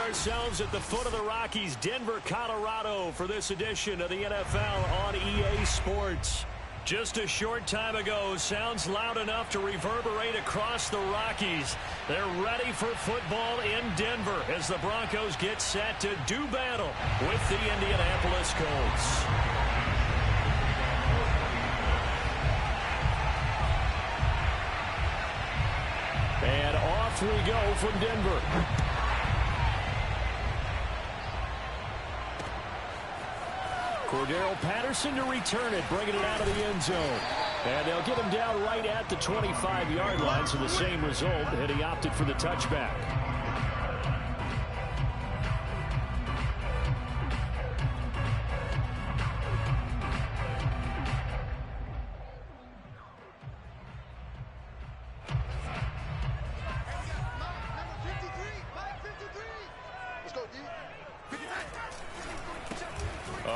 ourselves at the foot of the Rockies, Denver, Colorado, for this edition of the NFL on EA Sports. Just a short time ago, sounds loud enough to reverberate across the Rockies. They're ready for football in Denver as the Broncos get set to do battle with the Indianapolis Colts. And off we go from Denver. Cordero Patterson to return it, bringing it out of the end zone. And they'll get him down right at the 25-yard line, so the same result, and he opted for the touchback.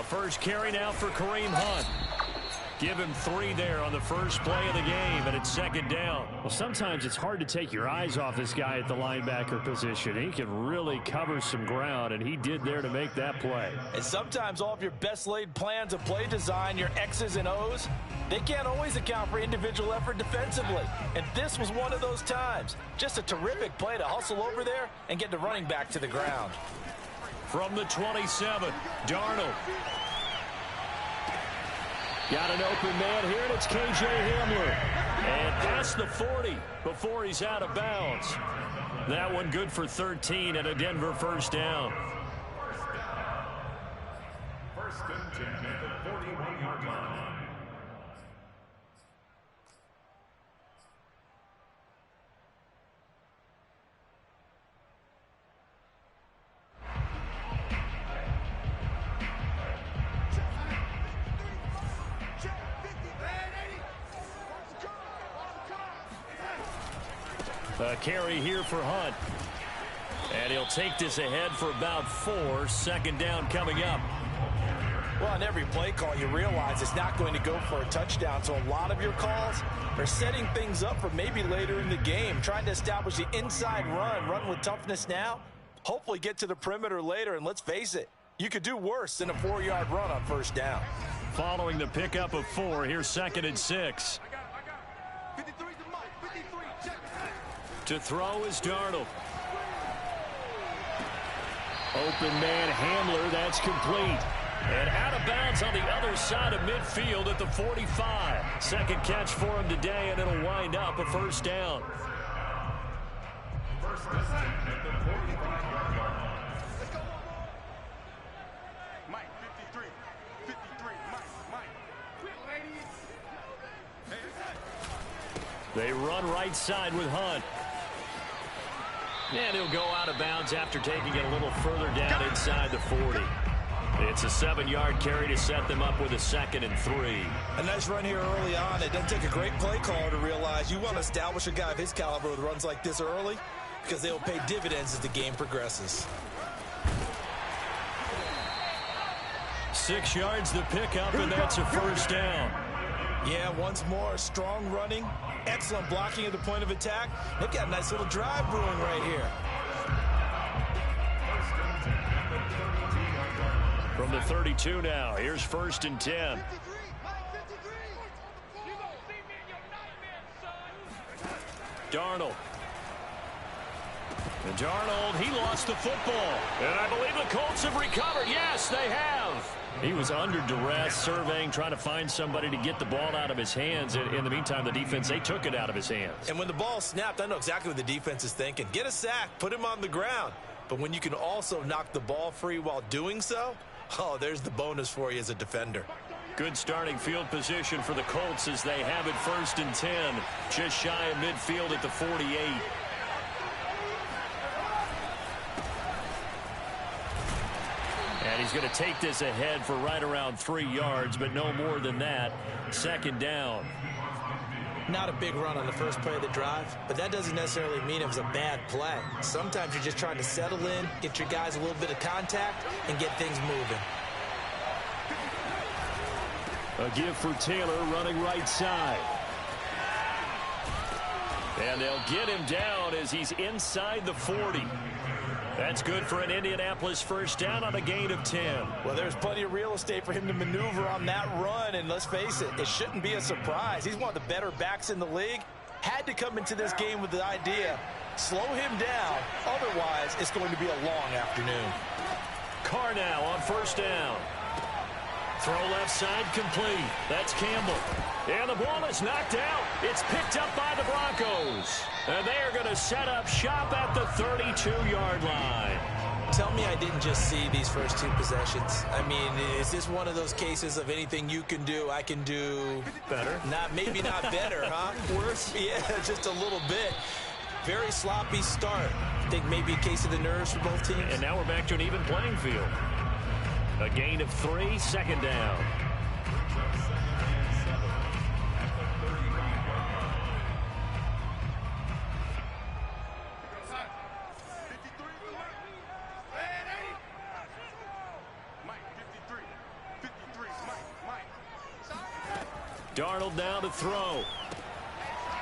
First carry now for Kareem Hunt. Give him 3 there on the first play of the game, and it's second down. Well, sometimes it's hard to take your eyes off this guy at the linebacker position. He can really cover some ground, and he did there to make that play. And sometimes all of your best laid plans of play design, your X's and O's, they can't always account for individual effort defensively. And this was one of those times. Just a terrific play to hustle over there and get the running back to the ground. From the 27, Darnold. Got an open man here, and it's K.J. Hamler. And past the 40 before he's out of bounds. That one good for 13 and a Denver first down. First and 10 at the 41-yard line. A carry here for Hunt. And he'll take this ahead for about 4. Second down coming up. Well, on every play call, you realize it's not going to go for a touchdown. So a lot of your calls are setting things up for maybe later in the game, trying to establish the inside run with toughness now, hopefully get to the perimeter later. And let's face it, you could do worse than a 4-yard run on first down. Following the pickup of 4, here's second and 6. To throw is Darnold. Open man Hamler, that's complete. And out of bounds on the other side of midfield at the 45. Second catch for him today, and it'll wind up a first down. First down at the 45-yard line. Let's go. Mike, 53. 53, Mike. They run right side with Hunt. And he'll go out of bounds after taking it a little further down inside the 40. It's a 7-yard carry to set them up with a second and 3. A nice run here early on. It doesn't take a great play caller to realize you want to establish a guy of his caliber with runs like this early because they'll pay dividends as the game progresses. 6 yards the pickup, and that's a first down. Yeah, once more, strong running, excellent blocking at the point of attack. They've got a nice little drive brewing right here. From the 32 now, here's first and 10. Darnold. And Darnold, he lost the football. And I believe the Colts have recovered. Yes, they have. He was under duress, surveying, trying to find somebody to get the ball out of his hands. In the meantime, the defense, they took it out of his hands. And when the ball snapped, I know exactly what the defense is thinking. Get a sack, put him on the ground. But when you can also knock the ball free while doing so, oh, there's the bonus for you as a defender. Good starting field position for the Colts as they have it first and 10. Just shy of midfield at the 48. And he's going to take this ahead for right around 3 yards, but no more than that. Second down. Not a big run on the first play of the drive, but that doesn't necessarily mean it was a bad play. Sometimes you're just trying to settle in, get your guys a little bit of contact, and get things moving. A give for Taylor running right side. And they'll get him down as he's inside the 40. That's good for an Indianapolis first down on a gain of 10. Well, there's plenty of real estate for him to maneuver on that run, and let's face it, it shouldn't be a surprise. He's one of the better backs in the league. Had to come into this game with the idea, slow him down, otherwise it's going to be a long afternoon. Carr now on first down. Throw left side complete. That's Campbell. And the ball is knocked out. It's picked up by the Broncos. And they are going to set up shop at the 32-yard line. Tell me I didn't just see these first two possessions. I mean, is this one of those cases of anything you can do, I can do better? Maybe not better, huh? Worse? Yeah, just a little bit. Very sloppy start. I think maybe a case of the nerves for both teams. And now we're back to an even playing field. A gain of 3, second down. Darnold now to throw.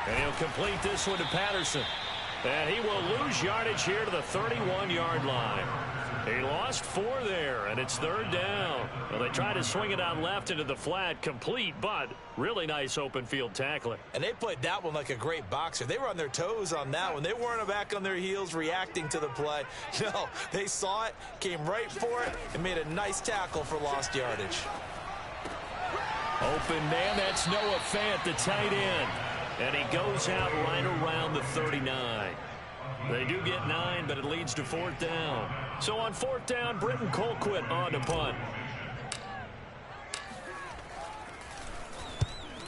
And he'll complete this one to Patterson. And he will lose yardage here to the 31-yard line. He lost 4 there, and it's third down. Well, they try to swing it out left into the flat, complete, but really nice open field tackling. And they played that one like a great boxer. They were on their toes on that one. They weren't back on their heels reacting to the play. No, they saw it, came right for it, and made a nice tackle for lost yardage. Open man, that's Noah Fant, the tight end. And he goes out right around the 39. They do get 9, but it leads to fourth down. So on fourth down, Britton Colquitt on to punt.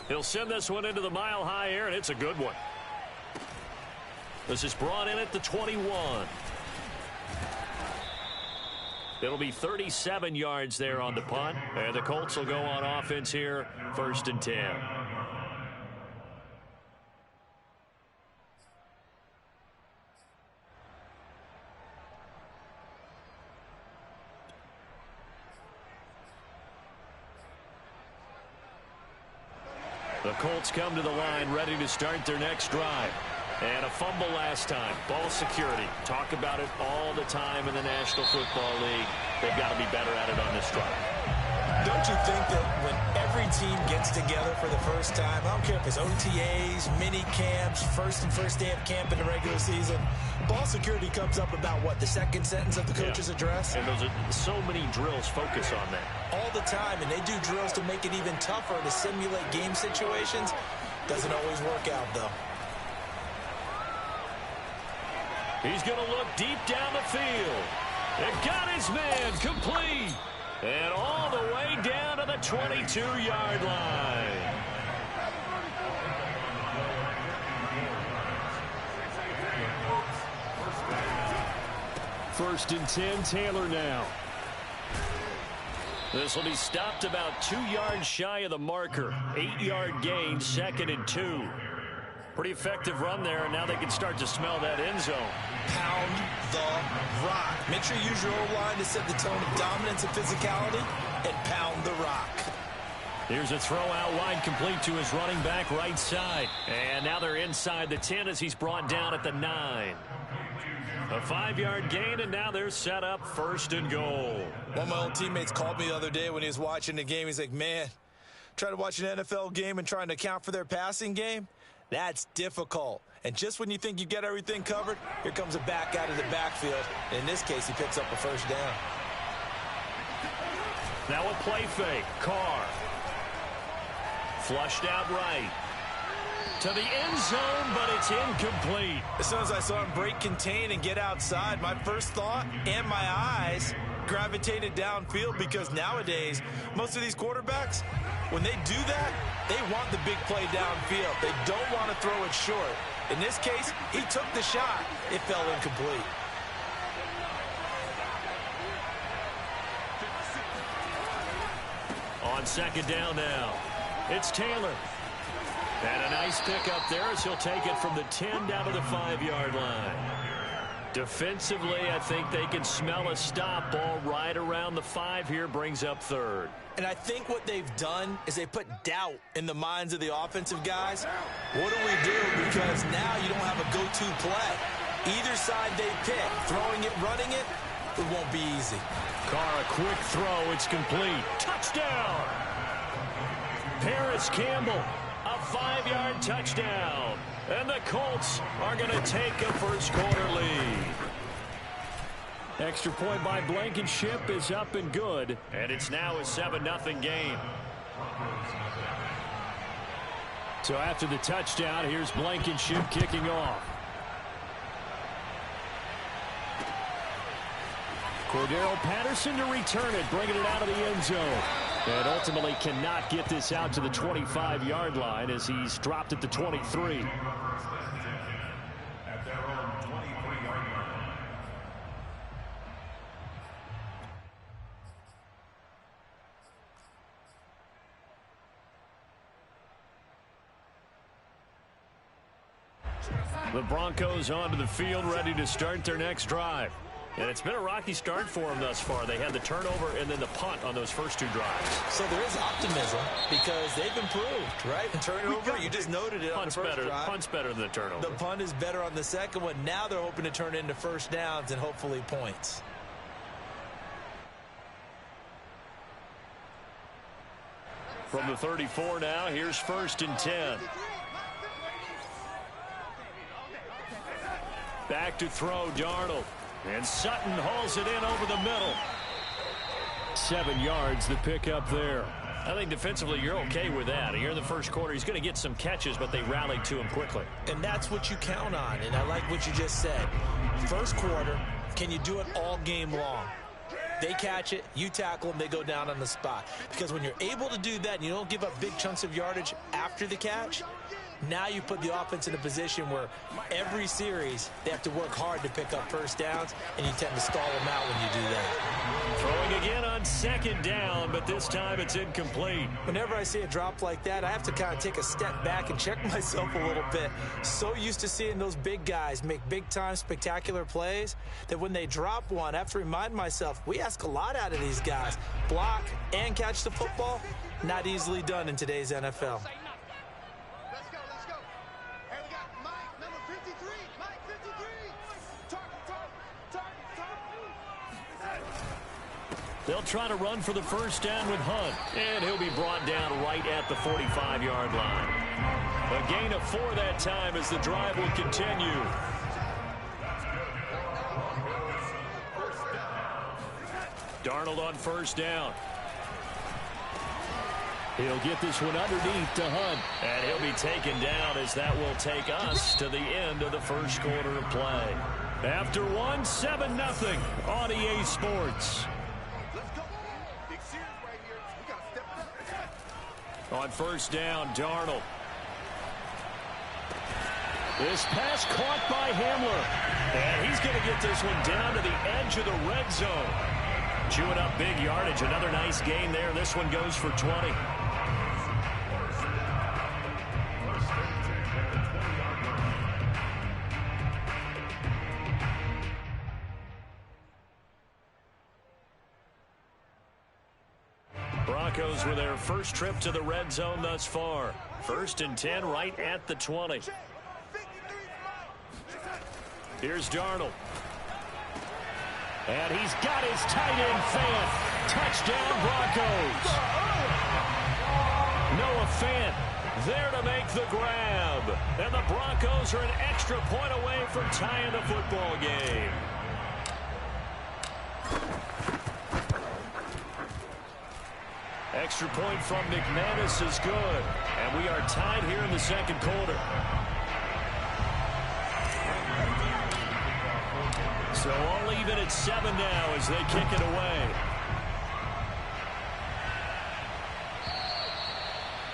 He'll send this one into the mile-high air, and it's a good one. This is brought in at the 21. It'll be 37 yards there on the punt. And the Colts will go on offense here, 1st and 10. The Colts come to the line ready to start their next drive. And a fumble last time. Ball security. Talk about it all the time in the National Football League. They've got to be better at it on this drive. Don't you think that when every team gets together for the first time, I don't care if it's OTAs, mini camps, first day of camp in the regular season, ball security comes up about what, the second sentence of the coach's address? And those are so many drills focus on that. All the time, and they do drills to make it even tougher to simulate game situations. Doesn't always work out, though. He's going to look deep down the field. And got his man complete. And all the way down to the 22-yard line. First and 10, Taylor now. This will be stopped about 2 yards shy of the marker. 8-yard gain, 2nd and 2. Pretty effective run there, and now they can start to smell that end zone. Pound the rock. Make sure you use your O-line to set the tone of dominance and physicality, and pound the rock. Here's a throw out wide, complete to his running back right side. And now they're inside the 10 as he's brought down at the 9. A 5-yard gain, and now they're set up 1st and goal. One of my old teammates called me the other day when he was watching the game. He's like, man, trying to watch an NFL game and trying to account for their passing game, that's difficult. And just when you think you get everything covered, here comes a back out of the backfield. And in this case, he picks up a first down. Now a play fake. Carr. Flushed out right. To the end zone, but it's incomplete. As soon as I saw him break contain and get outside, my first thought and my eyes gravitated downfield, because nowadays, most of these quarterbacks, when they do that, they want the big play downfield. They don't want to throw it short. In this case, he took the shot. It fell incomplete. On second down now, it's Taylor. And a nice pickup there as he'll take it from the 10 down to the 5-yard line. Defensively, I think they can smell a stop. Ball right around the 5 here, brings up 3rd. And I think what they've done is they put doubt in the minds of the offensive guys. What do we do? Because now you don't have a go-to play. Either side they pick, throwing it, running it, it won't be easy. Carr, a quick throw. It's complete. Touchdown! Paris Campbell, a 5-yard touchdown. And the Colts are going to take a first-quarter lead. Extra point by Blankenship is up and good. And it's now a 7-0 game. So after the touchdown, here's Blankenship kicking off. Cordero Patterson to return it, bringing it out of the end zone. And ultimately cannot get this out to the 25-yard line as he's dropped at the 23. At their own 23-yard line. The Broncos onto the field, ready to start their next drive. And it's been a rocky start for them thus far. They had the turnover and then the punt on those first 2 drives. So there is optimism because they've improved, right? Turnover, you just noted it on the first drive. Punt's better than the turnover. The punt is better on the second one. Now they're hoping to turn it into first downs and hopefully points. From the 34 now, here's 1st and 10. Back to throw, Darnold. And Sutton hauls it in over the middle. 7 yards the pick up there. I think defensively you're okay with that. Here in the first quarter, he's going to get some catches, but they rallied to him quickly. And that's what you count on, and I like what you just said. First quarter, can you do it all game long? They catch it, you tackle them, they go down on the spot. Because when you're able to do that and you don't give up big chunks of yardage after the catch, now you put the offense in a position where every series they have to work hard to pick up first downs, and you tend to stall them out when you do that. Throwing again on 2nd down, but this time it's incomplete. Whenever I see a drop like that, I have to kind of take a step back and check myself a little bit. So used to seeing those big guys make big-time spectacular plays that when they drop one, I have to remind myself, we ask a lot out of these guys. Block and catch the football, not easily done in today's NFL. They'll try to run for the first down with Hunt. And he'll be brought down right at the 45-yard line. A gain of 4 that time as the drive will continue. Darnold on first down. He'll get this one underneath to Hunt. And he'll be taken down as that will take us to the end of the first quarter of play. After 1, 7-0 on EA Sports. On first down, Darnold. This pass caught by Hamler. And he's going to get this one down to the edge of the red zone. Chewing up big yardage. Another nice gain there. This one goes for 20. Broncos with their first trip to the red zone thus far. 1st and 10 right at the 20. Here's Darnold. And he's got his tight end fan. Touchdown Broncos. Noah Fant there to make the grab. And the Broncos are an extra point away from tying the football game. Extra point from McManus is good. And we are tied here in the second quarter. So all even at 7 now as they kick it away.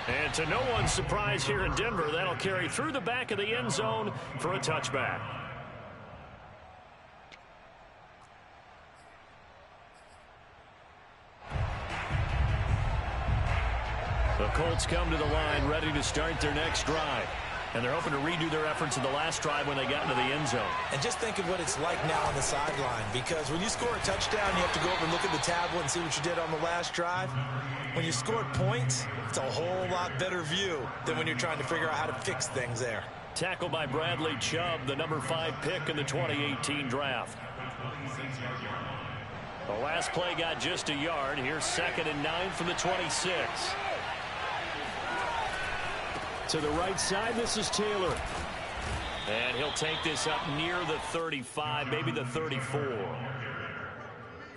And to no one's surprise here in Denver, that'll carry through the back of the end zone for a touchback. The Colts come to the line ready to start their next drive. And they're hoping to redo their efforts in the last drive when they got into the end zone. And just think of what it's like now on the sideline. Because when you score a touchdown, you have to go over and look at the tablet and see what you did on the last drive. When you scored points, it's a whole lot better view than when you're trying to figure out how to fix things there. Tackled by Bradley Chubb, the number 5 pick in the 2018 draft. The last play got just a yard. Here's 2nd and 9 from the 26. To the right side, this is Taylor. And he'll take this up near the 35, maybe the 34.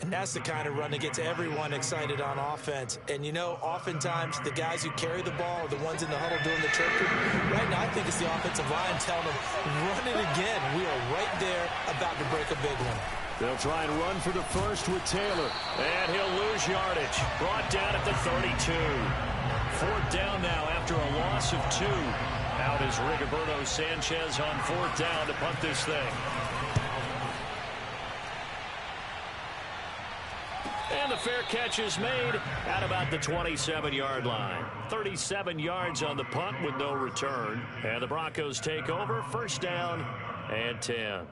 And that's the kind of run that gets everyone excited on offense. And, you know, oftentimes the guys who carry the ball are the ones in the huddle doing the chirping. Right now, I think it's the offensive line telling them, run it again. We are right there about to break a big one. They'll try and run for the first with Taylor. And he'll lose yardage. Brought down at the 32. 4th down now after a loss of 2. Out is Rigoberto Sanchez on 4th down to punt this thing. And the fair catch is made at about the 27-yard line. 37 yards on the punt with no return. And the Broncos take over. 1st down and 10.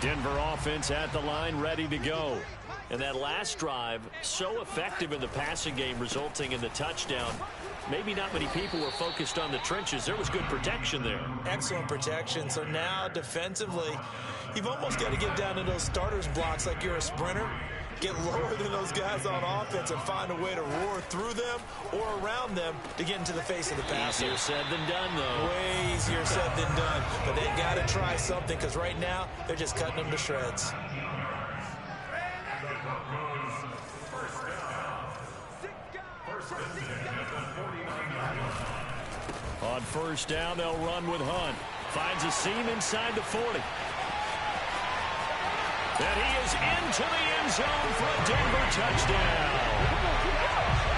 Denver offense at the line, ready to go. And that last drive, so effective in the passing game, resulting in the touchdown. Maybe not many people were focused on the trenches. There was good protection there. Excellent protection. So now defensively, you've almost got to get down to those starters blocks like you're a sprinter. Get lower than those guys on offense and find a way to roar through them or around them to get into the face of the passer. Easier said than done, though. Way easier said than done. But they got to try something because right now they're just cutting them to shreds. On 1st down, they'll run with Hunt. Finds a seam inside the 40. And he is into the end zone for a Denver touchdown.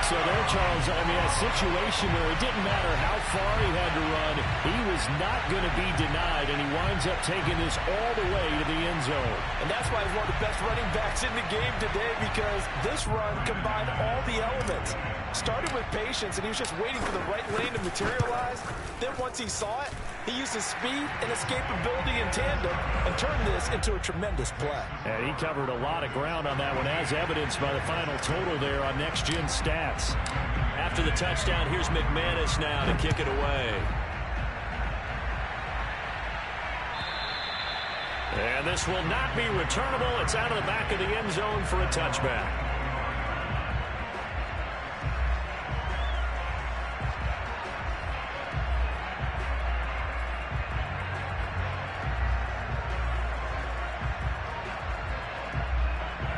So there, Charles, I mean, a situation where it didn't matter how far he had to run, he was not going to be denied, and he winds up taking this all the way to the end zone. And that's why he's one of the best running backs in the game today, because this run combined all the elements. Started with patience, and he was just waiting for the right lane to materialize. Then once he saw it, he used his speed and escapability in tandem and turned this into a tremendous play. And he covered a lot of ground on that one, as evidenced by the final total there on Next Gen Stats. After the touchdown, here's McManus now to kick it away. And this will not be returnable. It's out of the back of the end zone for a touchback.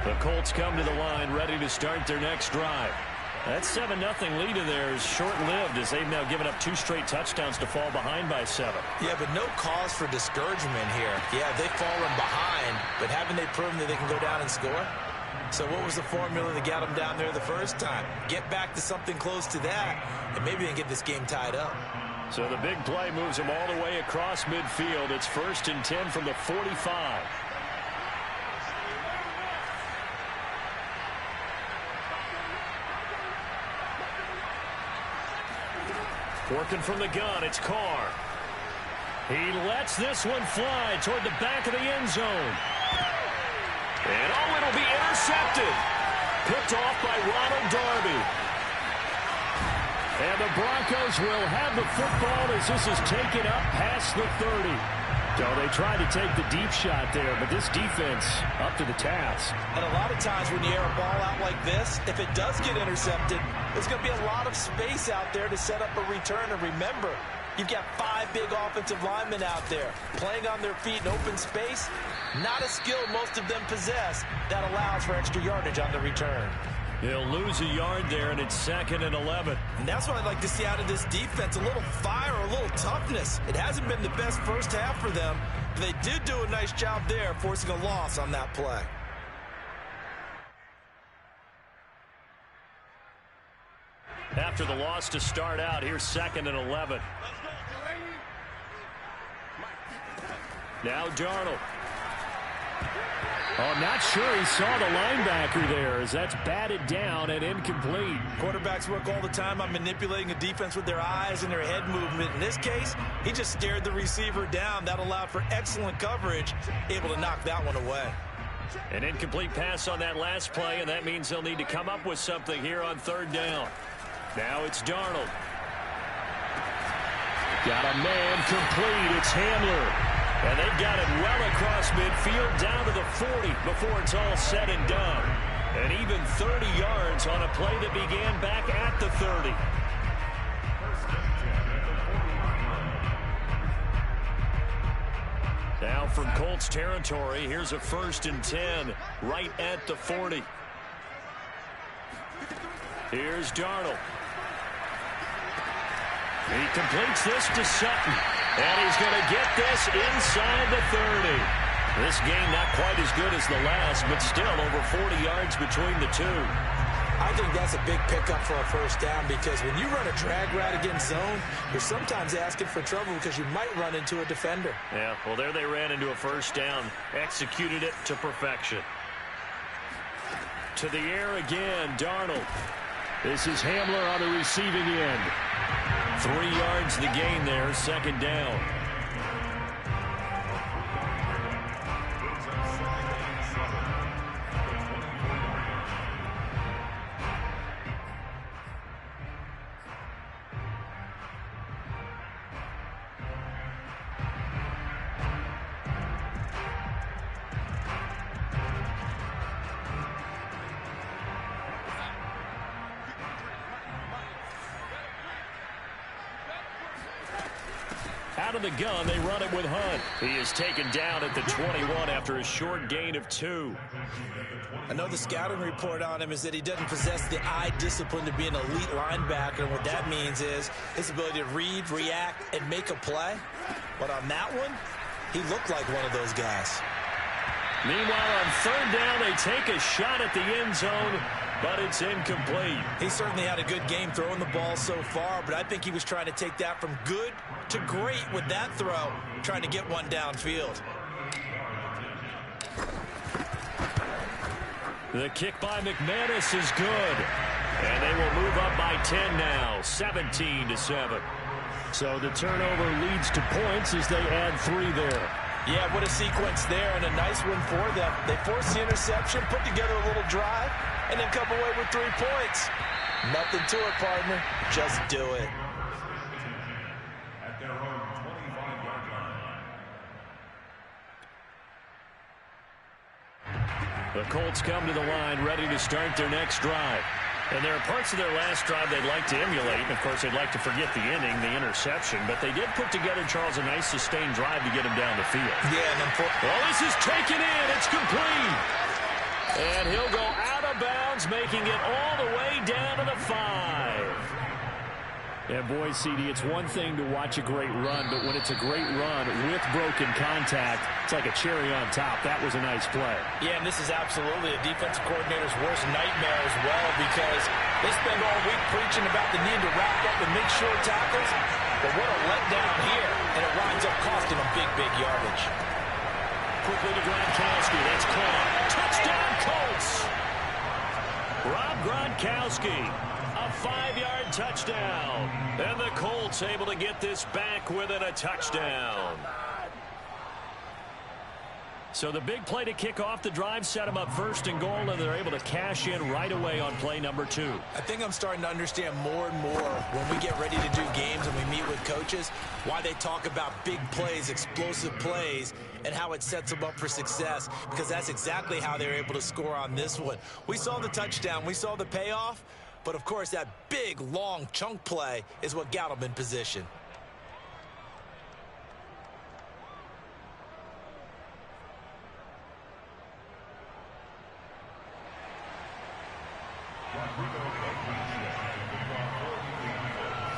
The Colts come to the line, ready to start their next drive. That 7-0 lead of theirs short-lived, as they've now given up 2 straight touchdowns to fall behind by 7. Yeah, but no cause for discouragement here. Yeah, they've fallen behind, but haven't they proven that they can go down and score? So what was the formula that got them down there the first time? Get back to something close to that, and maybe they can get this game tied up. So the big play moves them all the way across midfield. It's 1st and 10 from the 45. Working from the gun, it's Carr. He lets this one fly toward the back of the end zone. And oh, it'll be intercepted. Picked off by Ronald Darby. And the Broncos will have the football as this is taken up past the 30. So they tried to take the deep shot there, but this defense up to the task. And a lot of times when you air a ball out like this, if it does get intercepted, there's going to be a lot of space out there to set up a return. And remember, you've got 5 big offensive linemen out there playing on their feet in open space. Not a skill most of them possess that allows for extra yardage on the return. They'll lose a yard there, and it's 2nd and 11. And that's what I'd like to see out of this defense, a little fire, a little toughness. It hasn't been the best first half for them, but they did do a nice job there, forcing a loss on that play. After the loss to start out, here's 2nd and 11. Now Darnold. Oh, not sure he saw the linebacker there, as that's batted down and incomplete. Quarterbacks work all the time on manipulating a defense with their eyes and their head movement. In this case, he just stared the receiver down. That allowed for excellent coverage, able to knock that one away. An incomplete pass on that last play, and that means they'll need to come up with something here on 3rd down. Now it's Darnold. Got a man complete. It's Hamler. And they've got it well across midfield down to the 40 before it's all said and done. And even 30 yards on a play that began back at the 30. Now from Colts territory, here's a 1st and 10 right at the 40. Here's Darnold. He completes this to Sutton. And he's going to get this inside the 30. This game not quite as good as the last, but still over 40 yards between the two. I think that's a big pickup for a 1st down because when you run a drag route against zone, you're sometimes asking for trouble because you might run into a defender. Yeah, well, there they ran into a 1st down. Executed it to perfection. To the air again, Darnold. This is Hamler on the receiving end. 3 yards the gain there, 2nd down. Out of the gun, they run it with Hunt. He is taken down at the 21 after a short gain of 2. I know the scouting report on him is that he doesn't possess the eye discipline to be an elite linebacker. And what that means is his ability to read, react, and make a play. But on that one, he looked like one of those guys. Meanwhile, on 3rd down, they take a shot at the end zone, but it's incomplete. He certainly had a good game throwing the ball so far, but I think he was trying to take that from good to great with that throw, trying to get one downfield. The kick by McManus is good. And they will move up by 10 now, 17-7. So the turnover leads to points as they add 3 there. Yeah, what a sequence there, and a nice one for them. They forced the interception, put together a little drive, and then come away with 3 points. Nothing to it, partner. Just do it. At their own 25-yard line. The Colts come to the line, ready to start their next drive. And there are parts of their last drive they'd like to emulate. And, of course, they'd like to forget the inning, the interception. But they did put together, Charles, a nice sustained drive to get him down the field. Yeah, and well, this is taken in. It's complete. And he'll go out of bounds, making it all the way down to the 5. Yeah, boy, CD, it's one thing to watch a great run, but when it's a great run with broken contact, it's like a cherry on top. That was a nice play. Yeah, and this is absolutely a defensive coordinator's worst nightmare as well because they spend all week preaching about the need to wrap up and make short tackles, but what a letdown here, and it winds up costing them big, big yardage. Quickly to Gronkowski. That's caught. Touchdown, Colts! Rob Gronkowski. A 5-yard touchdown. And the Colts able to get this back within a touchdown. So the big play to kick off the drive set them up 1st and goal, and they're able to cash in right away on play number 2. I think I'm starting to understand more and more when we get ready to do games and we meet with coaches why they talk about big plays, explosive plays, and how it sets them up for success, because that's exactly how they're able to score on this one. We saw the touchdown. We saw the payoff. But, of course, that big, long chunk play is what got them in position.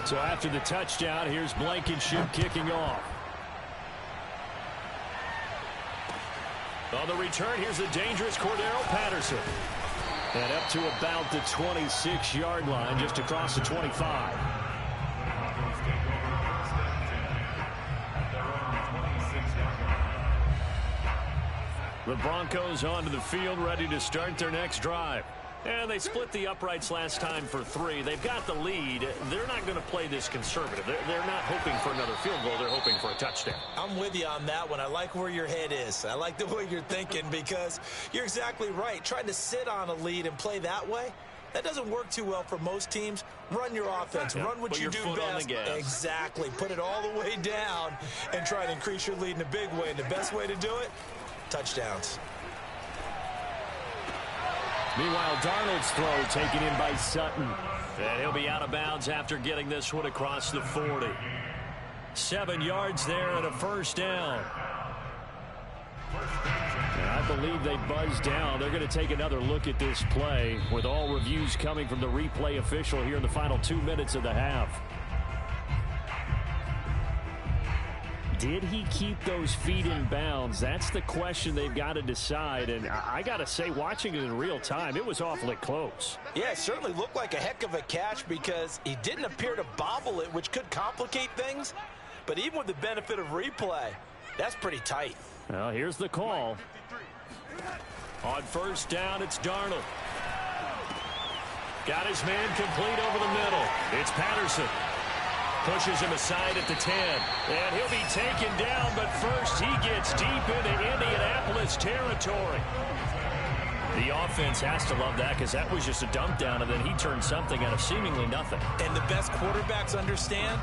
So after the touchdown, here's Blankenship kicking off. On the return, here's the dangerous Cordero Patterson. And up to about the 26-yard line, just across the 25. The Broncos onto the field, ready to start their next drive. And they split the uprights last time for 3. They've got the lead. They're not going to play this conservative. They're not hoping for another field goal. They're hoping for a touchdown. I'm with you on that one. I like where your head is. I like the way you're thinking because you're exactly right. Trying to sit on a lead and play that way, That doesn't work too well for most teams. Run your offense. Run what you do best. Exactly. Put it all the way down and try to increase your lead in a big way. And the best way to do it, touchdowns. Meanwhile, Darnold's throw taken in by Sutton. And he'll be out of bounds after getting this one across the 40. 7 yards there and a first down. And I believe they buzzed down. They're going to take another look at this play with all reviews coming from the replay official here in the final 2 minutes of the half. Did he keep those feet in bounds? That's the question they've got to decide. And I got to say, watching it in real time, it was awfully close. Yeah, it certainly looked like a heck of a catch because he didn't appear to bobble it, which could complicate things. But even with the benefit of replay, that's pretty tight. Well, here's the call. On first down, it's Darnold. Got his man complete over the middle. It's Patterson. Pushes him aside at the 10. And he'll be taken down, but first he gets deep into Indianapolis territory. The offense has to love that because that was just a dump down, and then he turned something out of seemingly nothing. And the best quarterbacks understand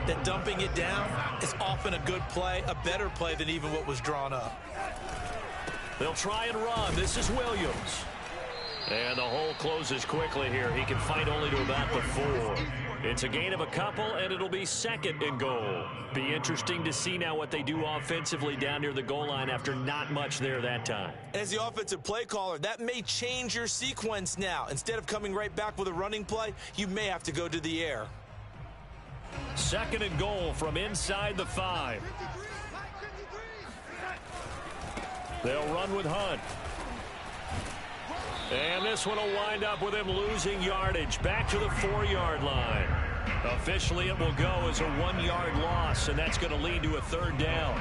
that dumping it down is often a good play, a better play than even what was drawn up. They'll try and run. This is Williams. And the hole closes quickly here. He can fight only to about the 4. It's a gain of a couple, and it'll be 2nd and goal. Be interesting to see now what they do offensively down near the goal line after not much there that time. As the offensive play caller, that may change your sequence now. Instead of coming right back with a running play, you may have to go to the air. 2nd and goal from inside the 5. They'll run with Hunt. And this one will wind up with him losing yardage back to the 4-yard line. Officially, it will go as a 1-yard loss, and that's going to lead to a 3rd down.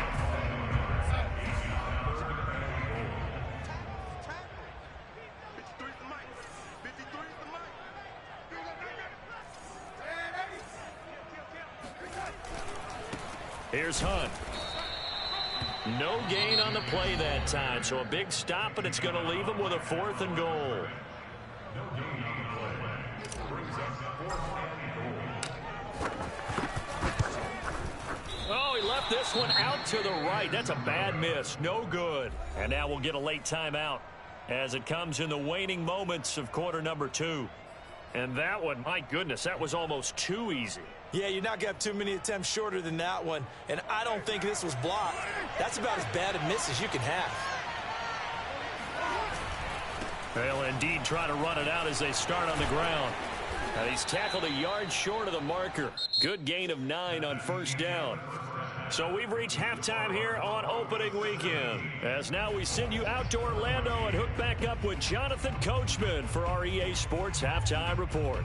Here's Hunt. No gain on the play that time, so a big stop, and it's going to leave him with a 4th and goal. Oh, he left this one out to the right. That's a bad miss. No good. And now we'll get a late timeout as it comes in the waning moments of quarter number 2. And that one, my goodness, that was almost too easy. Yeah, you're not going to have too many attempts shorter than that one. And I don't think this was blocked. That's about as bad a miss as you can have. They'll indeed try to run it out as they start on the ground. And he's tackled a yard short of the marker. Good gain of 9 on first down. So we've reached halftime here on opening weekend. As now we send you out to Orlando and hook back up with Jonathan Coachman for our EA Sports Halftime Report.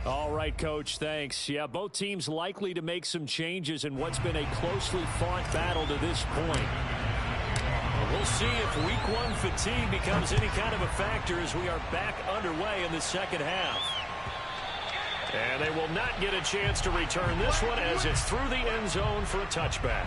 All right, Coach, thanks. Yeah, both teams likely to make some changes in what's been a closely fought battle to this point. We'll see if Week 1 fatigue becomes any kind of a factor as we are back underway in the second half. And they will not get a chance to return this one as it's through the end zone for a touchback.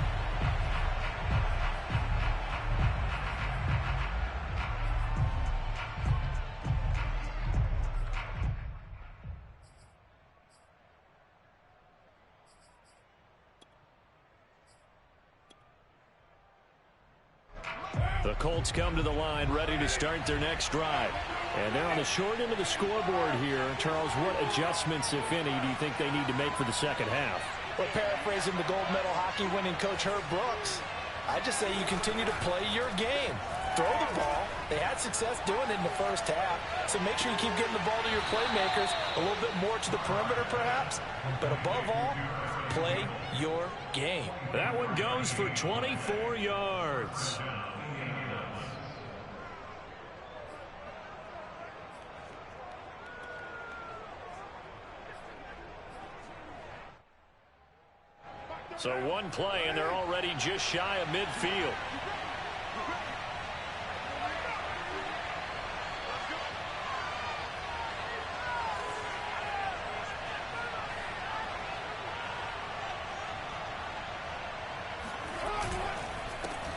The Colts come to the line ready to start their next drive. And they're on the short end of the scoreboard here. Charles, what adjustments, if any, do you think they need to make for the second half? Well, paraphrasing the gold medal hockey winning coach Herb Brooks, I just say you continue to play your game. Throw the ball. They had success doing it in the first half. So make sure you keep getting the ball to your playmakers, a little bit more to the perimeter perhaps. But above all, play your game. That one goes for 24 yards. So one play, and they're already just shy of midfield.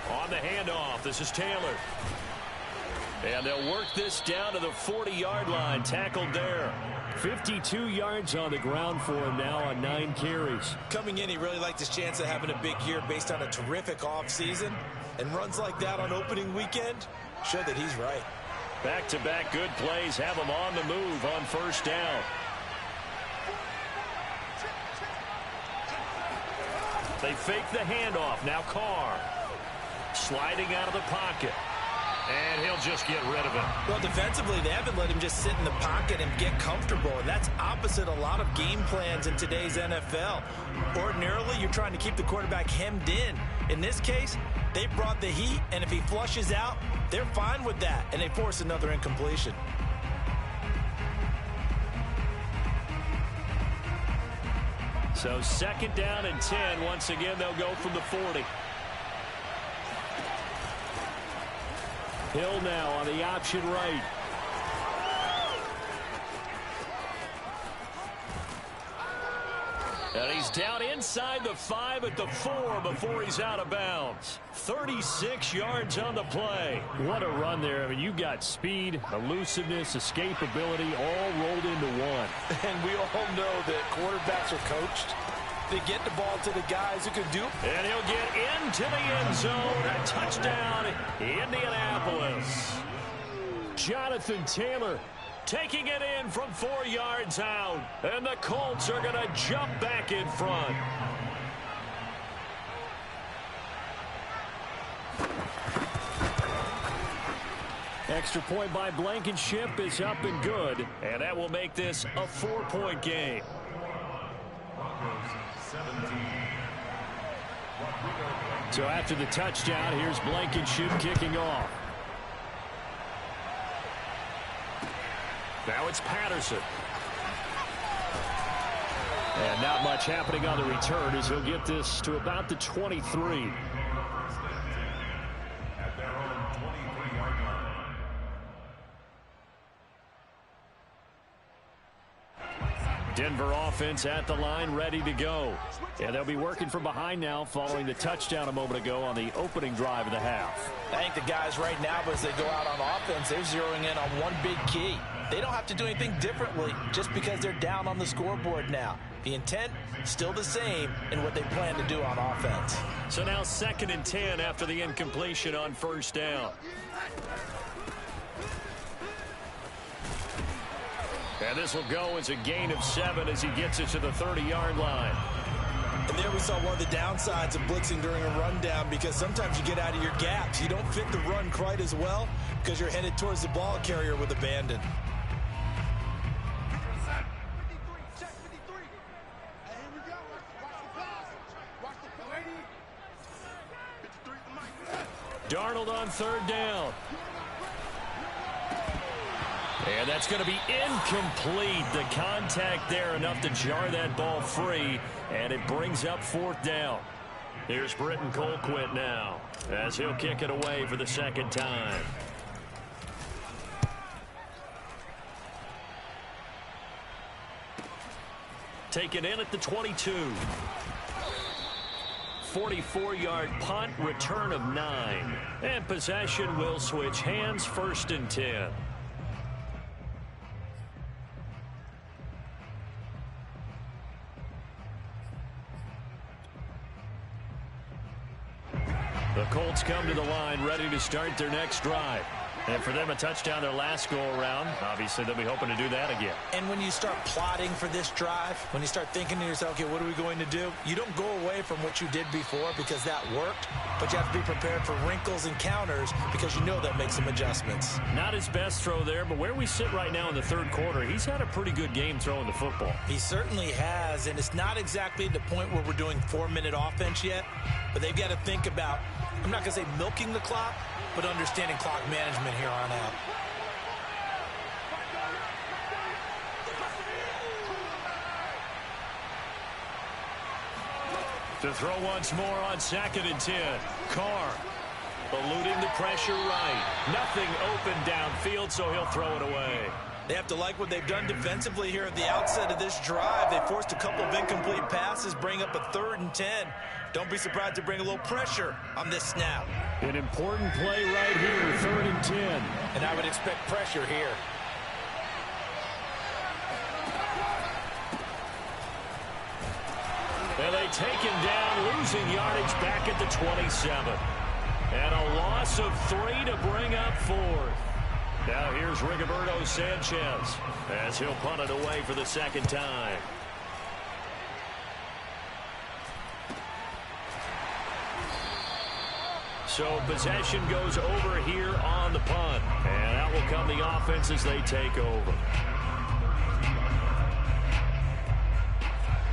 On the handoff. This is Taylor. And they'll work this down to the 40-yard line. Tackled there. 52 yards on the ground for him now on 9 carries. Coming in, he really liked his chance of having a big year based on a terrific offseason. And runs like that on opening weekend show that he's right. Back-to-back good plays have him on the move on first down. They fake the handoff. Now Carr. Sliding out of the pocket. And he'll just get rid of it. Well, defensively, they haven't let him just sit in the pocket and get comfortable. And that's opposite a lot of game plans in today's NFL. Ordinarily, you're trying to keep the quarterback hemmed in. In this case, they brought the heat, and if he flushes out, they're fine with that, and they force another incompletion. So 2nd down and 10. Once again, they'll go from the 40. Hill now on the option right. And he's down inside the 5 at the 4 before he's out of bounds. 36 yards on the play. What a run there. I mean, you've got speed, elusiveness, escapability all rolled into one. And we all know that quarterbacks are coached. They get the ball to the guys who can do it. And he'll get into the end zone. A touchdown, Indianapolis. Jonathan Taylor taking it in from 4 yards out. And the Colts are going to jump back in front. Extra point by Blankenship is up and good. And that will make this a 4-point game. So after the touchdown, here's Blankenship kicking off. Now it's Patterson. And not much happening on the return as he'll get this to about the 23. Denver offense at the line, ready to go. And they'll be working from behind now following the touchdown a moment ago on the opening drive of the half. I think the guys right now, as they go out on offense, they're zeroing in on one big key. They don't have to do anything differently just because they're down on the scoreboard now. The intent, still the same in what they plan to do on offense. So now 2nd and 10 after the incompletion on first down. And this will go as a gain of 7 as he gets it to the 30-yard line. And there we saw one of the downsides of blitzing during a rundown, because sometimes you get out of your gaps. You don't fit the run quite as well because you're headed towards the ball carrier with abandon. Darnold on 3rd down. And that's going to be incomplete. The contact there enough to jar that ball free, and it brings up 4th down. Here's Britton Colquitt now as he'll kick it away for the 2nd time. Taken in at the 22. 44-yard punt, return of 9. And possession will switch hands, 1st and 10. The Colts come to the line ready to start their next drive. And for them, a touchdown their last go-around. Obviously, they'll be hoping to do that again. And when you start plotting for this drive, when you start thinking to yourself, okay, what are we going to do? You don't go away from what you did before because that worked, but you have to be prepared for wrinkles and counters because you know they'll make some adjustments. Not his best throw there, but where we sit right now in the 3rd quarter, he's had a pretty good game throwing the football. He certainly has, and it's not exactly the point where we're doing 4-minute offense yet, but they've got to think about, I'm not going to say milking the clock, but understanding clock management here on out. To throw once more on 2nd and 10. Carr eluding the pressure right. Nothing open downfield, so he'll throw it away. They have to like what they've done defensively here at the outset of this drive. They forced a couple of incomplete passes, bring up a 3rd and 10. Don't be surprised to bring a little pressure on this snap. An important play right here, 3rd and 10. And I would expect pressure here. And they take him down, losing yardage back at the 27. And a loss of 3 to bring up 4th. Now here's Rigoberto Sanchez as he'll punt it away for the 2nd time. So possession goes over here on the punt. And out will come the offense as they take over.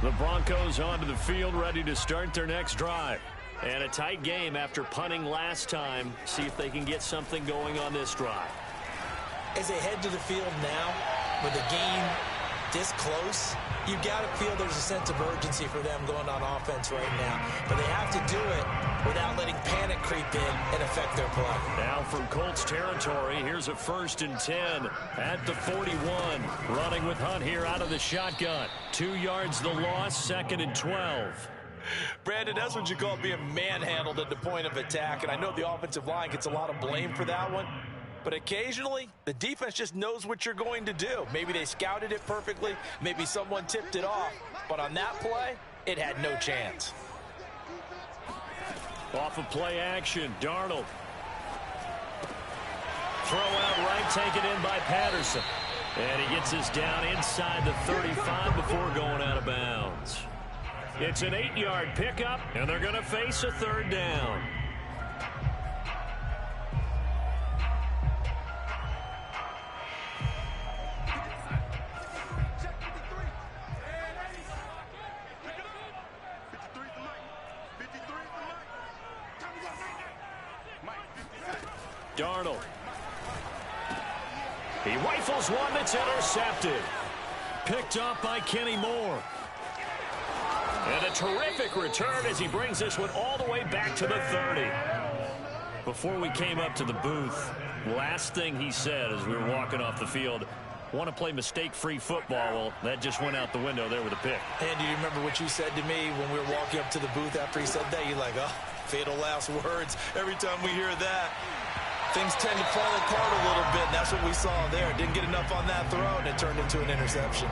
The Broncos onto the field, ready to start their next drive. And a tight game after punting last time. See if they can get something going on this drive. As they head to the field now, with the game this close, you've got to feel there's a sense of urgency for them going on offense right now. But they have to do it without letting panic creep in and affect their play. Now from Colts territory, here's a 1st and 10 at the 41. Running with Hunt here out of the shotgun. 2 yards the loss, 2nd and 12. Brandon, that's what you call being manhandled at the point of attack. And I know the offensive line gets a lot of blame for that one. But occasionally, the defense just knows what you're going to do. Maybe they scouted it perfectly. Maybe someone tipped it off. But on that play, it had no chance. Off of play action, Darnold. Throw out right, taken in by Patterson. And he gets us down inside the 35 before going out of bounds. It's an 8-yard pickup, and they're going to face a 3rd down. Darnold. He rifles one that's intercepted. Picked up by Kenny Moore. And a terrific return as he brings this one all the way back to the 30. Before we came up to the booth, last thing he said as we were walking off the field, want to play mistake-free football. Well, that just went out the window there with a pick. And do you remember what you said to me when we were walking up to the booth after he said that? You're like, oh, fatal last words. Every time we hear that, things tend to fall apart a little bit. That's what we saw there. Didn't get enough on that throw, and it turned into an interception.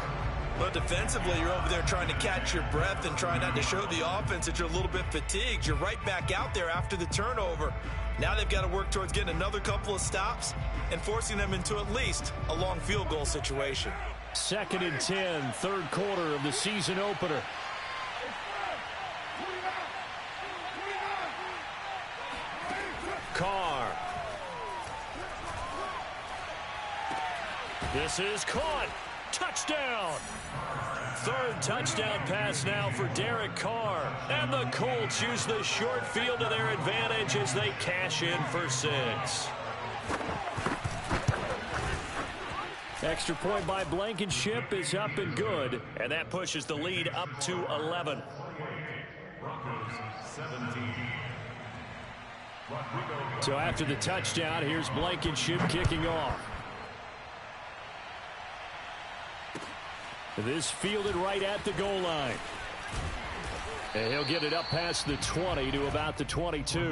But defensively, you're over there trying to catch your breath and trying not to show the offense that you're a little bit fatigued. You're right back out there after the turnover. Now they've got to work towards getting another couple of stops and forcing them into at least a long field goal situation. 2nd and 10, 3rd quarter of the season opener. Carr. This is caught. Touchdown. 3rd touchdown pass now for Derek Carr. And the Colts use the short field to their advantage as they cash in for 6. Extra point by Blankenship is up and good. And that pushes the lead up to 11. So after the touchdown, here's Blankenship kicking off. This fielded right at the goal line. And he'll get it up past the 20 to about the 22. The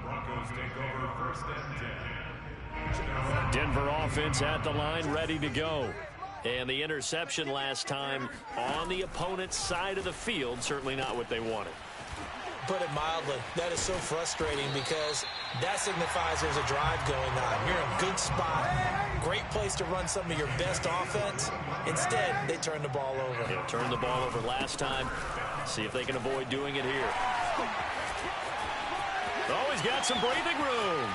Broncos take over 1st and 10. Denver offense at the line, ready to go. And the interception last time on the opponent's side of the field, certainly not what they wanted. Put it mildly, that is so frustrating because that signifies there's a drive going on. You're in a good spot, great place to run some of your best offense. Instead, they turn the ball over. Yeah, turned the ball over last time. See if they can avoid doing it here. Oh, he's got some breathing room.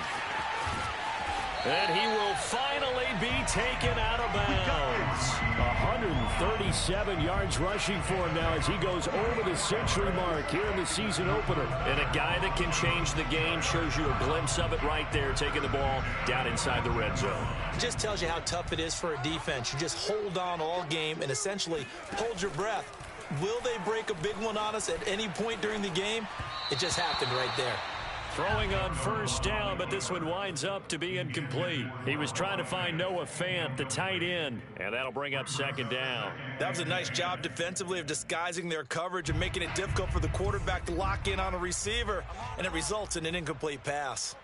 And he will finally be taken out of bounds. 137 yards rushing for him now as he goes over the century mark here in the season opener. And a guy that can change the game, shows you a glimpse of it right there, taking the ball down inside the red zone. It just tells you how tough it is for a defense. You just hold on all game and essentially hold your breath. Will they break a big one on us at any point during the game? It just happened right there. Throwing on first down, but this one winds up to be incomplete. He was trying to find Noah Fant, the tight end, and that'll bring up second down. That was a nice job defensively of disguising their coverage and making it difficult for the quarterback to lock in on a receiver, and it results in an incomplete pass.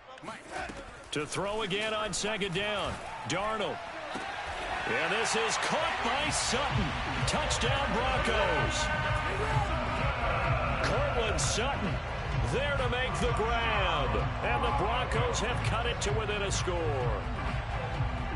To throw again on second down, Darnold. And this is caught by Sutton. Touchdown, Broncos. Cortland Sutton there to make the grab. And the Broncos have cut it to within a score.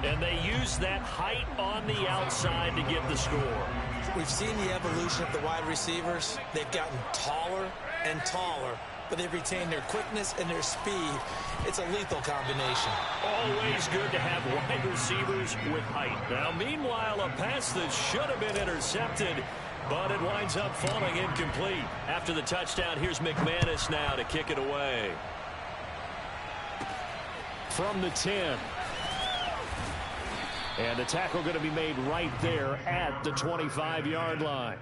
And they use that height on the outside to get the score. We've seen the evolution of the wide receivers. They've gotten taller and taller, but they've retained their quickness and their speed. It's a lethal combination. Always good to have wide receivers with height. Now, meanwhile, a pass that should have been intercepted, but it winds up falling incomplete. After the touchdown, here's McManus now to kick it away. From the 10. And the tackle going to be made right there at the 25-yard line.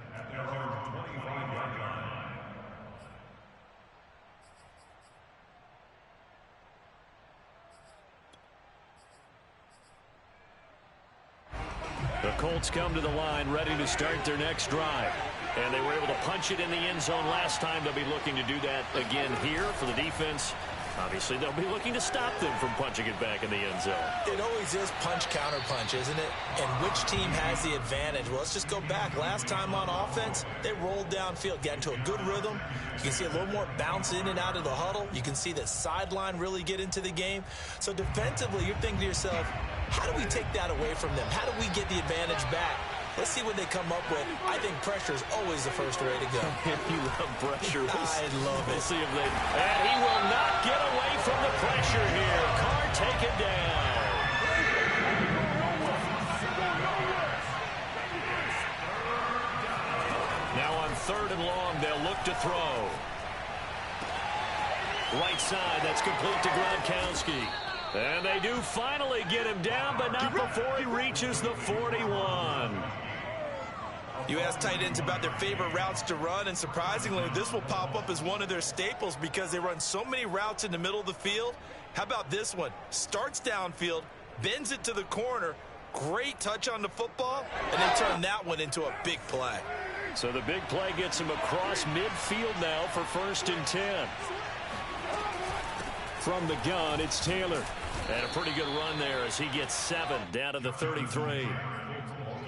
The Colts come to the line ready to start their next drive. And they were able to punch it in the end zone last time. They'll be looking to do that again here for the defense. Obviously, they'll be looking to stop them from punching it back in the end zone. It always is punch-counter-punch, isn't it? And which team has the advantage? Well, let's just go back. Last time on offense, they rolled downfield, got into a good rhythm. You can see a little more bounce in and out of the huddle. You can see the sideline really get into the game. So defensively, you're thinking to yourself, how do we take that away from them? How do we get the advantage back? Let's see what they come up with. I think pressure is always the first way to go. You love pressure. I love it. We'll see if they... And he will not get away from the pressure here. Carr taken down. Now on 3rd and long, they'll look to throw. Right side, that's complete to Gronkowski. And they do finally get him down, but not before he reaches the 41. You ask tight ends about their favorite routes to run, and surprisingly, this will pop up as one of their staples because they run so many routes in the middle of the field. How about this one? Starts downfield, bends it to the corner, great touch on the football, and they turn that one into a big play. So the big play gets him across midfield now for 1st and 10. From the gun, it's Taylor. And a pretty good run there as he gets 7 down to the 33.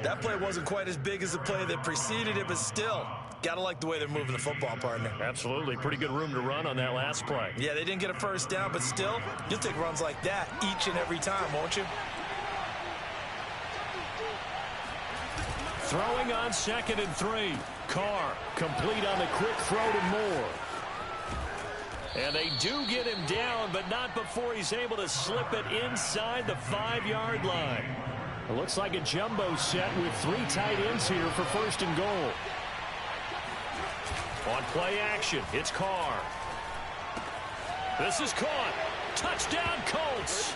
That play wasn't quite as big as the play that preceded it, but still, got to like the way they're moving the football, partner. Absolutely. Pretty good room to run on that last play. Yeah, they didn't get a first down, but still, you'll take runs like that each and every time, won't you? Throwing on 2nd and 3. Carr complete on the quick throw to Moore. And they do get him down, but not before he's able to slip it inside the 5-yard line. It looks like a jumbo set with 3 tight ends here for 1st and goal. On play action, it's Carr. This is caught. Touchdown, Colts.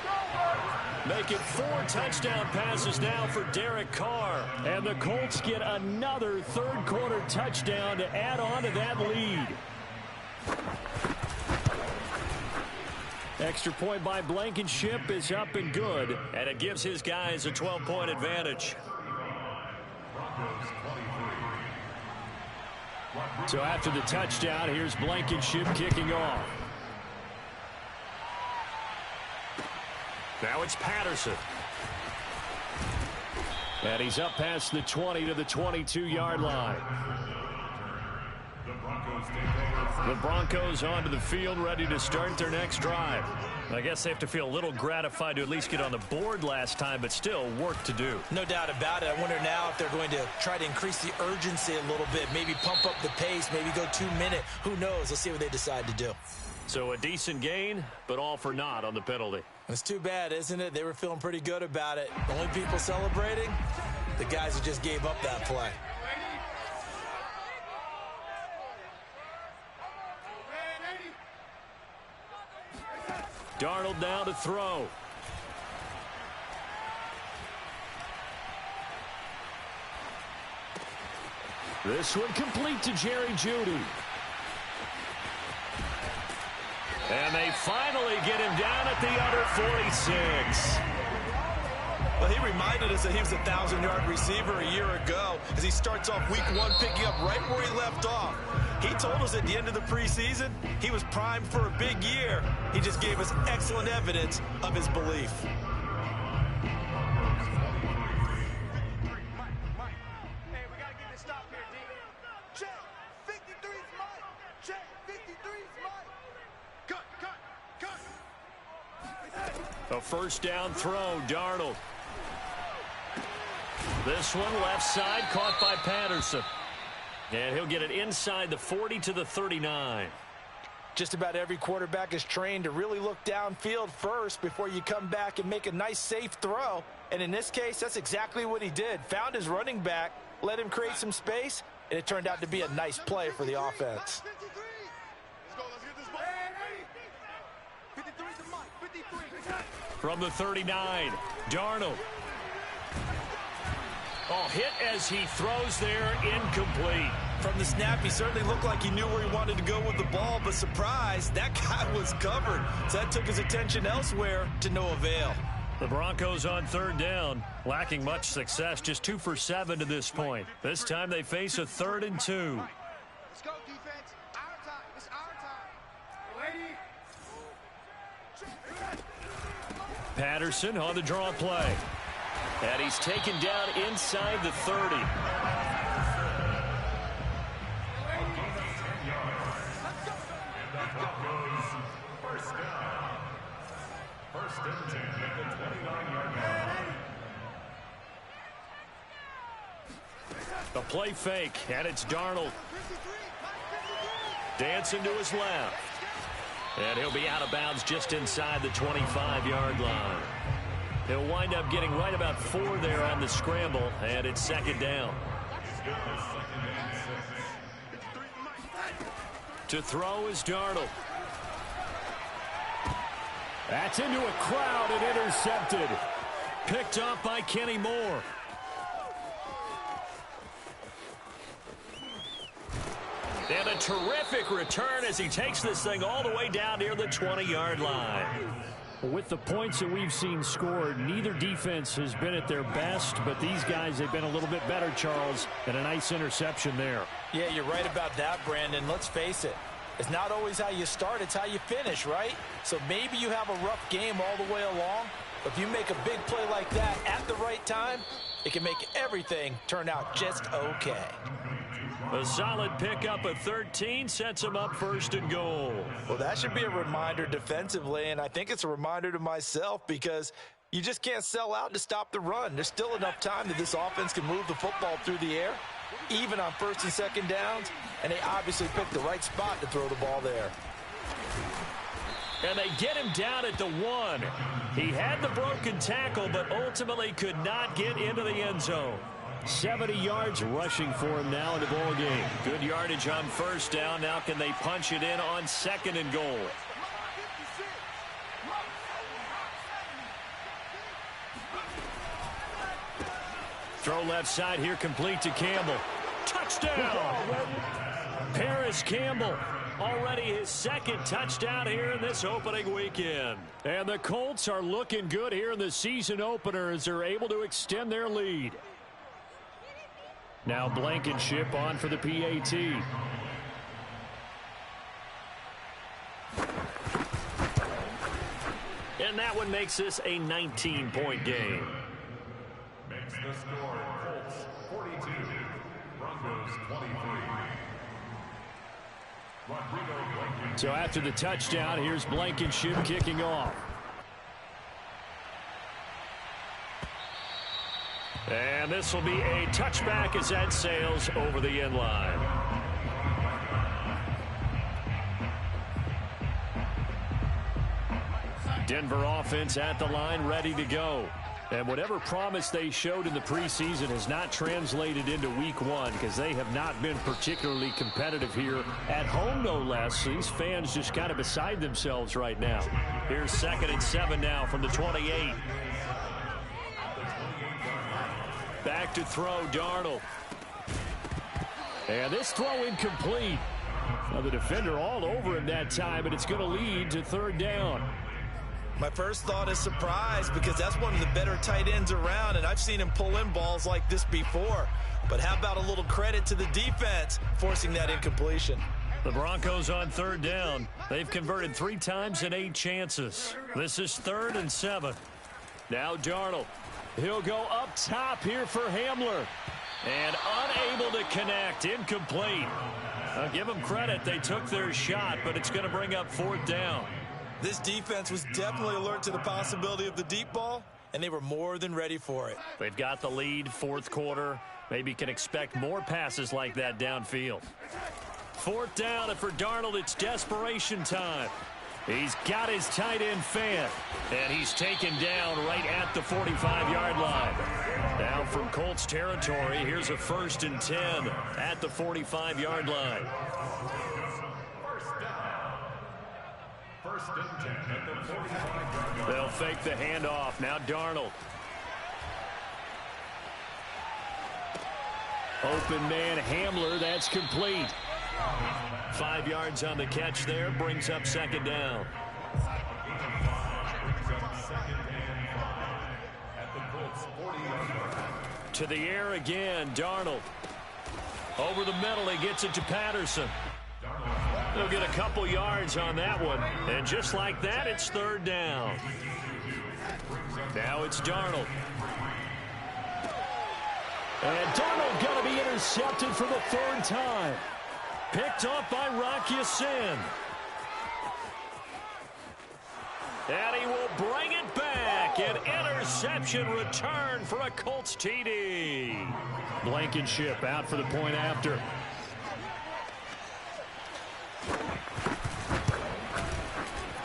Make it 4 touchdown passes now for Derek Carr. And the Colts get another 3rd quarter touchdown to add on to that lead. Extra point by Blankenship is up and good, and it gives his guys a 12-point advantage. So after the touchdown, here's Blankenship kicking off. Now it's Patterson. And he's up past the 20 to the 22-yard line. The Broncos onto the field, ready to start their next drive. I guess they have to feel a little gratified to at least get on the board last time, but still work to do. No doubt about it. I wonder now if they're going to try to increase the urgency a little bit, maybe pump up the pace, maybe go 2-minute. Who knows? Let's see what they decide to do. So a decent gain, but all for naught on the penalty. It's too bad, isn't it? They were feeling pretty good about it. The only people celebrating, the guys who just gave up that play. Darnold now to throw. This one complete to Jerry Jeudy. And they finally get him down at the other 46. Well, he reminded us that he was a 1,000-yard receiver a year ago as he starts off week 1 picking up right where he left off. He told us at the end of the preseason he was primed for a big year. He just gave us excellent evidence of his belief. A first down throw, Darnold. This one left side, caught by Patterson. And he'll get it inside the 40 to the 39. Just about every quarterback is trained to really look downfield first before you come back and make a nice, safe throw. And in this case, that's exactly what he did. Found his running back, let him create some space, and it turned out to be a nice play for the offense. From the 39, Darnold. Oh, hit as he throws there, incomplete. From the snap, he certainly looked like he knew where he wanted to go with the ball, but surprise, that guy was covered. So that took his attention elsewhere to no avail. The Broncos on third down, lacking much success, just 2 for 7 to this point. This time they face a 3rd and 2. Let's go, defense. Our time. It's our time. Patterson on the draw play. And he's taken down inside the 30. First and 10 at the 29-yard line. The play fake, and it's Darnold. Dancing to his left. And he'll be out of bounds just inside the 25-yard line. He'll wind up getting right about 4 there on the scramble, and it's 2nd down. To throw is Darnold. That's into a crowd and intercepted. Picked up by Kenny Moore. And a terrific return as he takes this thing all the way down near the 20-yard line. With the points that we've seen scored, neither defense has been at their best, but these guys have been a little bit better, Charles, and a nice interception there. Yeah, you're right about that, Brandon. Let's face it. It's not always how you start, it's how you finish, right? So maybe you have a rough game all the way along, but if you make a big play like that at the right time, it can make everything turn out just okay. A solid pickup of 13 sets him up 1st and goal. Well, that should be a reminder defensively, and I think it's a reminder to myself because you just can't sell out to stop the run. There's still enough time that this offense can move the football through the air, even on 1st and 2nd downs, and they obviously picked the right spot to throw the ball there. And they get him down at the 1. He had the broken tackle, but ultimately could not get into the end zone. 70 yards rushing for him now in the ball game. Good yardage on 1st down. Now can they punch it in on 2nd and goal? Throw left side here, complete to Campbell. Touchdown! Paris Campbell, already his 2nd touchdown here in this opening weekend. And the Colts are looking good here in the season opener as they're able to extend their lead. Now Blankenship on for the PAT. And that one makes this a 19-point game. Makes the score Colts 42, Broncos 23. So after the touchdown, here's Blankenship kicking off. And this will be a touchback as that sails over the end line. Denver offense at the line, ready to go. And whatever promise they showed in the preseason has not translated into week 1 because they have not been particularly competitive here at home, no less. These fans just kind of beside themselves right now. Here's 2nd and 7 now from the 28. Back to throw, Darnold. And this throw incomplete. The defender all over him that time, and it's going to lead to third down. My first thought is surprise, because that's one of the better tight ends around, and I've seen him pull in balls like this before. But how about a little credit to the defense forcing that incompletion? The Broncos on third down. They've converted 3 times in 8 chances. This is 3rd and 7. Now Darnold. He'll go up top here for Hamler. And unable to connect. Incomplete. I'll give them credit. They took their shot, but it's going to bring up 4th down. This defense was definitely alert to the possibility of the deep ball, and they were more than ready for it. They've got the lead, 4th quarter. Maybe can expect more passes like that downfield. 4th down, and for Darnold, it's desperation time. He's got his tight end fan, and he's taken down right at the 45-yard line. Now from Colts territory, here's a 1st and 10 at the 45-yard line. First and 10 at the 45-yard line. They'll fake the handoff. Now Darnold. Open man Hamler, that's complete. 5 yards on the catch there, brings up 2nd down. To the air again, Darnold. Over the middle, he gets it to Patterson. They'll get a couple yards on that one. And just like that, it's 3rd down. Now it's Darnold. And Darnold going to be intercepted for the 3rd time. Picked off by Rock Ya-Sin. And he will bring it back. An interception return for a Colts TD. Blankenship out for the point after.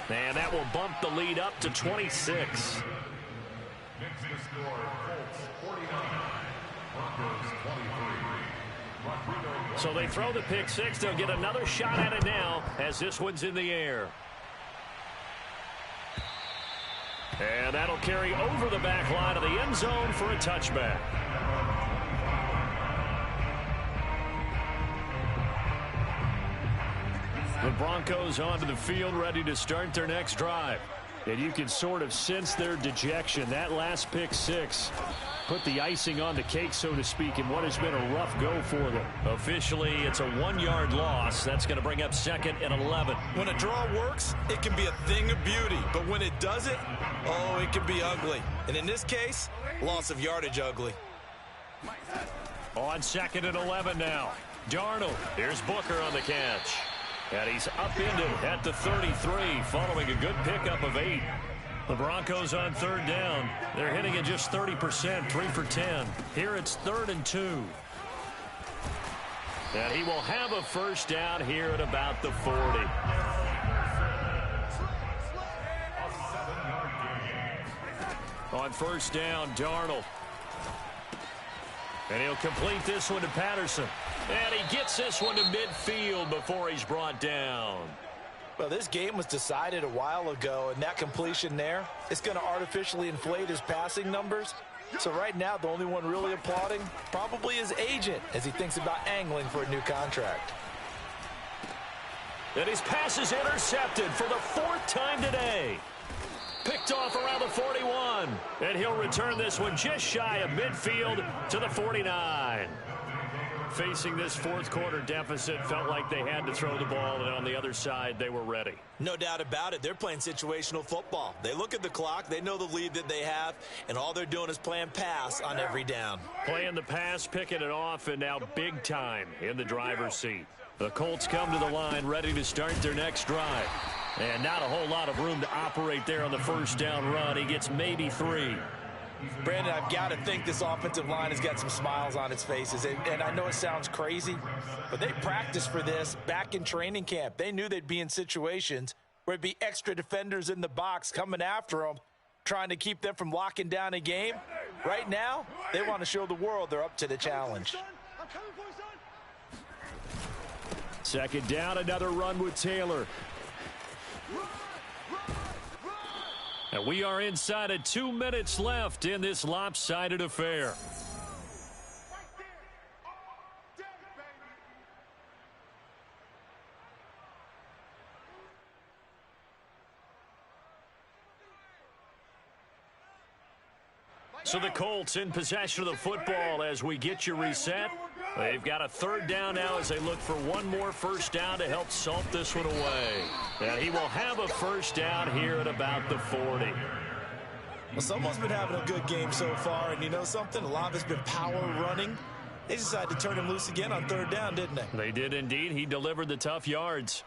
And that will bump the lead up to 26. Next to score, Colts 49, Broncos 23. So they throw the pick 6. They'll get another shot at it now as this one's in the air. And that'll carry over the back line of the end zone for a touchback. The Broncos onto the field, ready to start their next drive. And you can sort of sense their dejection. That last pick 6 put the icing on the cake, so to speak, in what has been a rough go for them. Officially, it's a 1-yard loss. That's going to bring up 2nd and 11. When a draw works, it can be a thing of beauty. But when it doesn't, oh, it can be ugly. And in this case, loss of yardage ugly. On 2nd and 11 now. Darnold. Here's Booker on the catch. And he's upended at the 33 following a good pickup of 8. The Broncos on 3rd down. They're hitting at just 30%, 3 for 10. Here it's 3rd and 2. And he will have a 1st down here at about the 40. On 1st down, Darnold. And he'll complete this one to Patterson. And he gets this one to midfield before he's brought down. Well, this game was decided a while ago, and that completion there is going to artificially inflate his passing numbers. So right now, the only one really applauding probably his agent as he thinks about angling for a new contract. And his pass is intercepted for the 4th time today. Picked off around the 41. And he'll return this one just shy of midfield to the 49. Facing this 4th quarter deficit, felt like they had to throw the ball, and on the other side, they were ready. No doubt about it. They're playing situational football. They look at the clock, they know the lead that they have, and all they're doing is playing pass on every down. Playing the pass, picking it off, and now big time in the driver's seat. The Colts come to the line, ready to start their next drive. And not a whole lot of room to operate there on the 1st down run. He gets maybe 3. Brandon, I've got to think this offensive line has got some smiles on its faces. And I know it sounds crazy, but they practiced for this back in training camp. They knew they'd be in situations where it'd be extra defenders in the box coming after them, trying to keep them from locking down a game. Right now, they want to show the world they're up to the challenge. 2nd down, another run with Taylor. And we are inside of 2 minutes left in this lopsided affair. So the Colts in possession of the football as we get you reset. They've got a third down now as they look for one more first down to help salt this one away. And he will have a first down here at about the 40. Well, someone's been having a good game so far, and you know something? A lot of it's been power running. They decided to turn him loose again on third down, didn't they? They did indeed. He delivered the tough yards.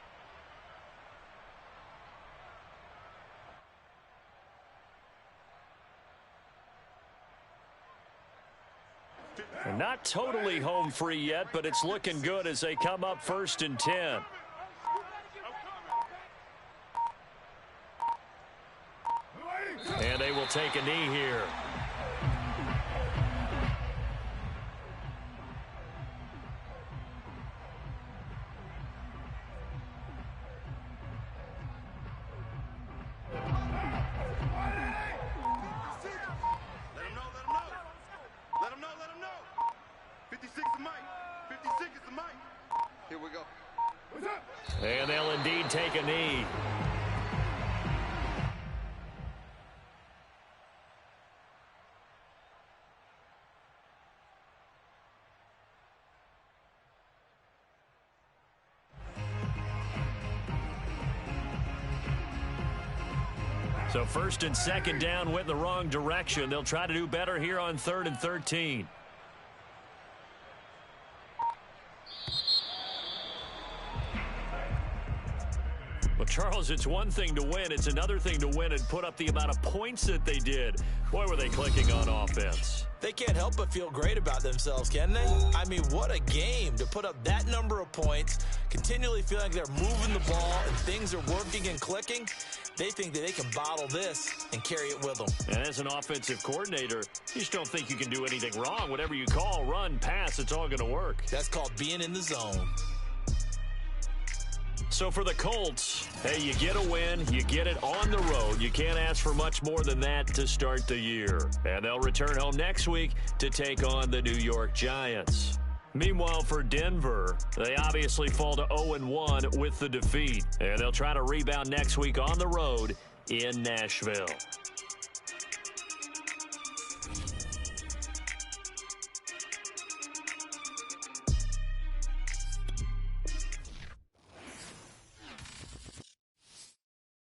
And not totally home free yet, but it's looking good as they come up 1st and 10. And they will take a knee here. And they'll indeed take a knee. So 1st and 2nd down went in the wrong direction. They'll try to do better here on 3rd and 13. Well, Charles, it's one thing to win. It's another thing to win and put up the amount of points that they did. Boy, were they clicking on offense. They can't help but feel great about themselves, can they? I mean, what a game to put up that number of points, continually feeling like they're moving the ball and things are working and clicking. They think that they can bottle this and carry it with them. And as an offensive coordinator, you just don't think you can do anything wrong. Whatever you call, run, pass, it's all going to work. That's called being in the zone. So for the Colts, hey, you get a win, you get it on the road. You can't ask for much more than that to start the year. And they'll return home next week to take on the New York Giants. Meanwhile, for Denver, they obviously fall to 0-1 with the defeat. And they'll try to rebound next week on the road in Nashville.